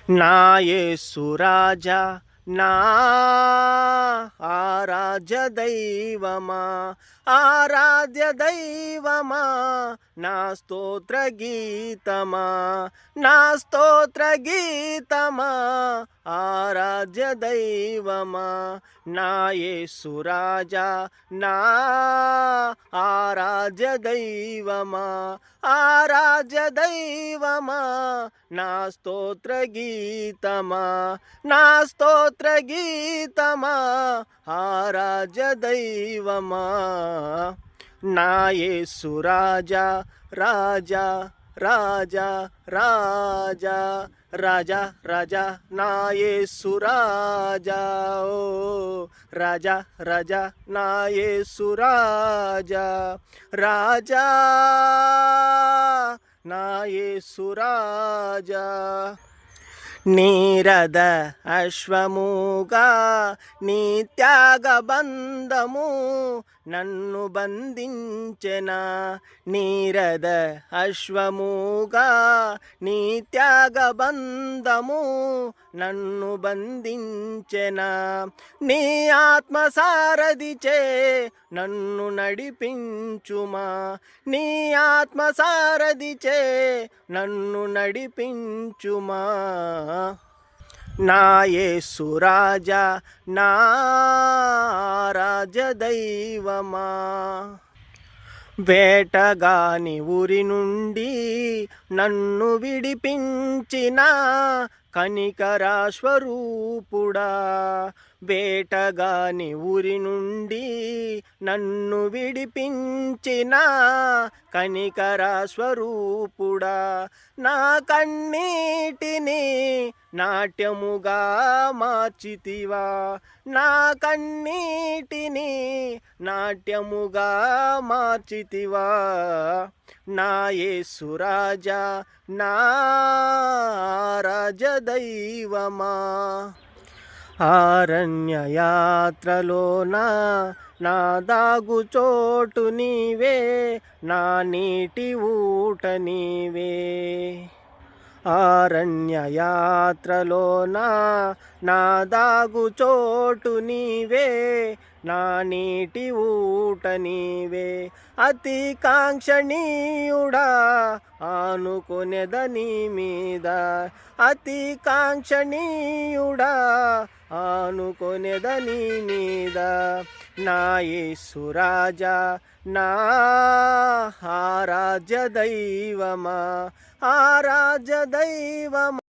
నా యేసు రాజా నా ఆరాధ్య దైవమా, ఆరాధ్య దైవమా, నా స్తోత్ర గీతమా, నా స్తోత్ర గీతమా, ఆరాధ్య దైవమా, నా యేసు రాజా నా ఆరాధ్య దైవమా, ఆరాధ్య దైవమా, నా స్తోత్ర గీతమా, నా స్తోత్ర గీతమా, ఆరాధ్య దైవమా, నా యేసు రాజా రాజా రాజా రాజా రాజా రాజా, నా యేసు రాజా ఓ రాజా రాజా, నా యేసు రాజా రాజా, నా యేసు రాజా. నీరద అశ్వముగా నీ త్యాగ బంధము నన్ను బంధించెనా, నీరద అశ్వముగా నీ త్యాగ బంధము నన్ను బంధించెనా, నీ ఆత్మసారథిచే నన్ను నడిపించుమా, నీ ఆత్మసారథిచే నన్ను నడిపించుమా, నా యేసు రాజా నా ఆరాధ్య దైవమా. వేటగాని ఊరి నుండి నన్ను విడిపించిన కనికరా స్వరూపుడా, వేటగాని ఊరి నుండి నన్ను విడిపించిన కనికరా స్వరూపుడా, నా కన్నీటిని నాట్యముగా మార్చితివా, నా కన్నీటిని నాట్యముగా మార్చితివా, నా యేసు రాజా నా ఆరాధ్య దైవమా. అరణ్య యాత్రలోన నా దాగు చోటు నీవే, నా నీటి ఊట నీవే, అరణ్య యాత్రలోన నా దాగు చోటు నీవే, నా నీటి ఊట నీవే, అతి కాంక్షణీయుడా ఆనుకొనెదని మీద, అతి కాంక్షణీయుడా ఆనుకొనెదని మీద, నా యేసు రాజా నా ఆరాధ్య దైవమా, ఆరాధ్య దైవమా.